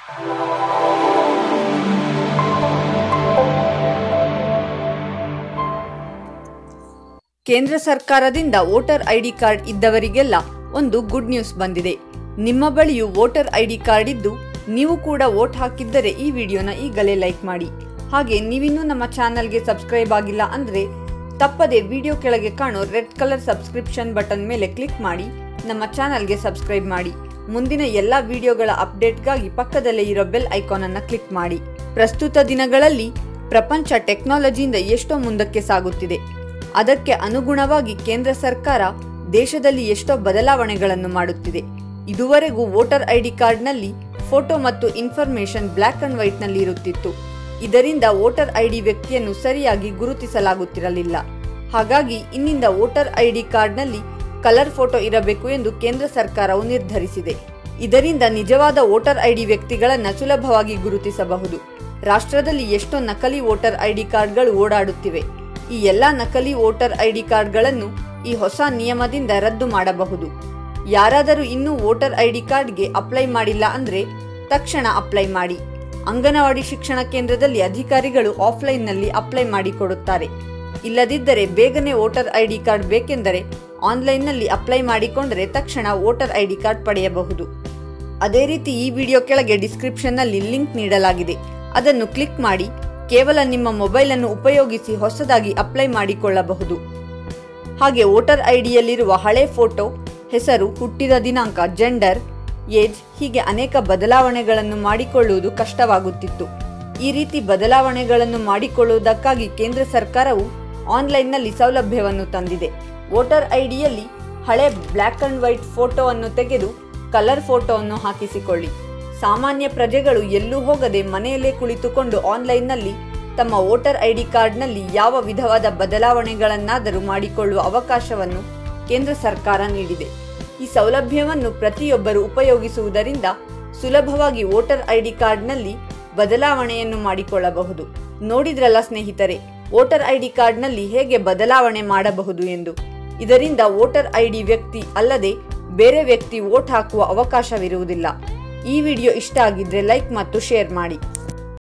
ಕೇಂದ್ರ ಸರ್ಕಾರದಿಂದ voter ID card ಇದ್ದವರಿಗೆಲ್ಲ ಒಂದು ಗುಡ್ ನ್ಯೂಸ್ ಬಂದಿದೆ. ನಿಮ್ಮ ಬಳಿಯೂ ವೋಟರ್ ಐಡಿ ಕಾರ್ಡ್ ಇದ್ದು ನೀವು ಕೂಡ ವೋಟ್ ಹಾಕಿದ್ದರೆ ಈ ವಿಡಿಯೋನ ಈಗಲೇ ಲೈಕ್ ಮಾಡಿ. ಹಾಗೆ ನೀವಿನ್ನೂ ನಮ್ಮ ಚಾನಲ್ಗೆ ಸಬ್ಸ್ಕ್ರೈಬ್ ಆಗಿಲ್ಲ ಅಂದ್ರೆ ತಪ್ಪದೆ ವಿಡಿಯೋ ಕೆಳಗೆ ಕಾಣೋ ರೆಡ್ ಕಲರ್ ಸಬ್ಸ್ಕ್ರಿಪ್ಷನ್ ಬಟನ್ ಮೇಲೆ ಕ್ಲಿಕ್ ಮಾಡಿ ನಮ್ಮ ಚಾನಲ್ಗೆ ಸಬ್ಸ್ಕ್ರೈಬ್ ಮಾಡಿ. ಮುಂದಿನ ಎಲ್ಲಾ ವಿಡಿಯೋಗಳ ಅಪ್ಡೇಟ್ಗಾಗಿ ಪಕ್ಕದಲ್ಲೇ ಇರೋ ಬೆಲ್ ಐಕಾನ್ ಅನ್ನು ಕ್ಲಿಕ್ ಮಾಡಿ. ಪ್ರಸ್ತುತ ದಿನಗಳಲ್ಲಿ ಪ್ರಪಂಚ ಟೆಕ್ನಾಲಜಿಯಿಂದ ಎಷ್ಟೋ ಮುಂದಕ್ಕೆ ಸಾಗುತ್ತಿದೆ. ಅದಕ್ಕೆ ಅನುಗುಣವಾಗಿ ಕೇಂದ್ರ ಸರ್ಕಾರ ದೇಶದಲ್ಲಿ ಎಷ್ಟೋ ಬದಲಾವಣೆಗಳನ್ನು ಮಾಡುತ್ತಿದೆ. ಇದುವರೆಗೂ ವೋಟರ್ ಐಡಿ ಕಾರ್ಡ್ನಲ್ಲಿ ಫೋಟೋ ಮತ್ತು ಇನ್ಫಾರ್ಮೇಶನ್ ಬ್ಲ್ಯಾಕ್ ಅಂಡ್ ವೈಟ್ ನಲ್ಲಿ ಇರುತ್ತಿತ್ತು. ಇದರಿಂದ ವೋಟರ್ ಐಡಿ ವ್ಯಕ್ತಿಯನ್ನು ಸರಿಯಾಗಿ ಗುರುತಿಸಲಾಗುತ್ತಿರಲಿಲ್ಲ. ಹಾಗಾಗಿ ಇನ್ನಿಂದ ವೋಟರ್ ಐಡಿ ಕಾರ್ಡ್ನಲ್ಲಿ ಕಲರ್ ಫೋಟೋ ಇರಬೇಕು ಎಂದು ಕೇಂದ್ರ ಸರ್ಕಾರವು ನಿರ್ಧರಿಸಿದೆ. ಇದರಿಂದ ನಿಜವಾದ ವೋಟರ್ ಐಡಿ ವ್ಯಕ್ತಿಗಳನ್ನು ಸುಲಭವಾಗಿ ಗುರುತಿಸಬಹುದು. ರಾಷ್ಟ್ರದಲ್ಲಿ ಎಷ್ಟೋ ನಕಲಿ ವೋಟರ್ ಐಡಿ ಕಾರ್ಡ್ಗಳು ಓಡಾಡುತ್ತಿವೆ. ಈ ಎಲ್ಲಾ ನಕಲಿ ವೋಟರ್ ಐಡಿ ಕಾರ್ಡ್ಗಳನ್ನು ಈ ಹೊಸ ನಿಯಮದಿಂದ ರದ್ದು ಮಾಡಬಹುದು. ಯಾರಾದರೂ ಇನ್ನೂ ವೋಟರ್ ಐಡಿ ಕಾರ್ಡ್ಗೆ ಅಪ್ಲೈ ಮಾಡಿಲ್ಲ ಅಂದ್ರೆ ತಕ್ಷಣ ಅಪ್ಲೈ ಮಾಡಿ. ಅಂಗನವಾಡಿ ಶಿಕ್ಷಣ ಕೇಂದ್ರದಲ್ಲಿ ಅಧಿಕಾರಿಗಳು ಆಫ್ಲೈನ್ನಲ್ಲಿ ಅಪ್ಲೈ ಮಾಡಿಕೊಡುತ್ತಾರೆ. ಇಲ್ಲದಿದ್ದರೆ ಬೇಗನೆ ವೋಟರ್ ಐಡಿ ಕಾರ್ಡ್ ಬೇಕೆಂದರೆ ಆನ್ಲೈನ್ನಲ್ಲಿ ಅಪ್ಲೈ ಮಾಡಿಕೊಂಡರೆ ತಕ್ಷಣ ವೋಟರ್ ಐಡಿ ಕಾರ್ಡ್ ಪಡೆಯಬಹುದು. ಅದೇ ರೀತಿ ಈ ವಿಡಿಯೋ ಕೆಳಗೆ ಡಿಸ್ಕ್ರಿಪ್ಷನ್ನಲ್ಲಿ ಲಿಂಕ್ ನೀಡಲಾಗಿದೆ. ಅದನ್ನು ಕ್ಲಿಕ್ ಮಾಡಿ ಕೇವಲ ನಿಮ್ಮ ಮೊಬೈಲ್ ಅನ್ನು ಉಪಯೋಗಿಸಿ ಹೊಸದಾಗಿ ಅಪ್ಲೈ ಮಾಡಿಕೊಳ್ಳಬಹುದು. ಹಾಗೆ ವೋಟರ್ ಐಡಿಯಲ್ಲಿರುವ ಹಳೆ ಫೋಟೋ, ಹೆಸರು, ಹುಟ್ಟಿದ ದಿನಾಂಕ, ಜೆಂಡರ್, ಏಜ್ ಹೀಗೆ ಅನೇಕ ಬದಲಾವಣೆಗಳನ್ನು ಮಾಡಿಕೊಳ್ಳುವುದು ಕಷ್ಟವಾಗುತ್ತಿತ್ತು. ಈ ರೀತಿ ಬದಲಾವಣೆಗಳನ್ನು ಮಾಡಿಕೊಳ್ಳುವುದಕ್ಕಾಗಿ ಕೇಂದ್ರ ಸರ್ಕಾರವು ಆನ್ಲೈನ್ನಲ್ಲಿ ಸೌಲಭ್ಯವನ್ನು ತಂದಿದೆ. ವೋಟರ್ ಐಡಿಯಲ್ಲಿ ಹಳೆ ಬ್ಲ್ಯಾಕ್ ಅಂಡ್ ವೈಟ್ ಫೋಟೋವನ್ನು ತೆಗೆದು ಕಲರ್ ಫೋಟೋವನ್ನು ಹಾಕಿಸಿಕೊಳ್ಳಿ. ಸಾಮಾನ್ಯ ಪ್ರಜೆಗಳು ಎಲ್ಲೂ ಹೋಗದೆ ಮನೆಯಲ್ಲೇ ಕುಳಿತುಕೊಂಡು ಆನ್ಲೈನ್ನಲ್ಲಿ ತಮ್ಮ ವೋಟರ್ ಐಡಿ ಕಾರ್ಡ್ನಲ್ಲಿ ಯಾವ ವಿಧವಾದ ಬದಲಾವಣೆಗಳನ್ನಾದರೂ ಮಾಡಿಕೊಳ್ಳುವ ಅವಕಾಶವನ್ನು ಕೇಂದ್ರ ಸರ್ಕಾರ ನೀಡಿದೆ. ಈ ಸೌಲಭ್ಯವನ್ನು ಪ್ರತಿಯೊಬ್ಬರು ಉಪಯೋಗಿಸುವುದರಿಂದ ಸುಲಭವಾಗಿ ವೋಟರ್ ಐಡಿ ಕಾರ್ಡ್ನಲ್ಲಿ ಬದಲಾವಣೆಯನ್ನು ಮಾಡಿಕೊಳ್ಳಬಹುದು. ನೋಡಿದ್ರಲ್ಲ ಸ್ನೇಹಿತರೆ, ವೋಟರ್ ಐಡಿ ಕಾರ್ಡ್ನಲ್ಲಿ ಹೇಗೆ ಬದಲಾವಣೆ ಮಾಡಬಹುದು ಎಂದು. ಇದರಿಂದ ವೋಟರ್ ಐಡಿ ವ್ಯಕ್ತಿ ಅಲ್ಲದೆ ಬೇರೆ ವ್ಯಕ್ತಿ ವೋಟ್ ಹಾಕುವ ಅವಕಾಶವಿರುವುದಿಲ್ಲ. ಈ ವಿಡಿಯೋ ಇಷ್ಟ ಆಗಿದ್ರೆ ಲೈಕ್ ಮತ್ತು ಶೇರ್ ಮಾಡಿ.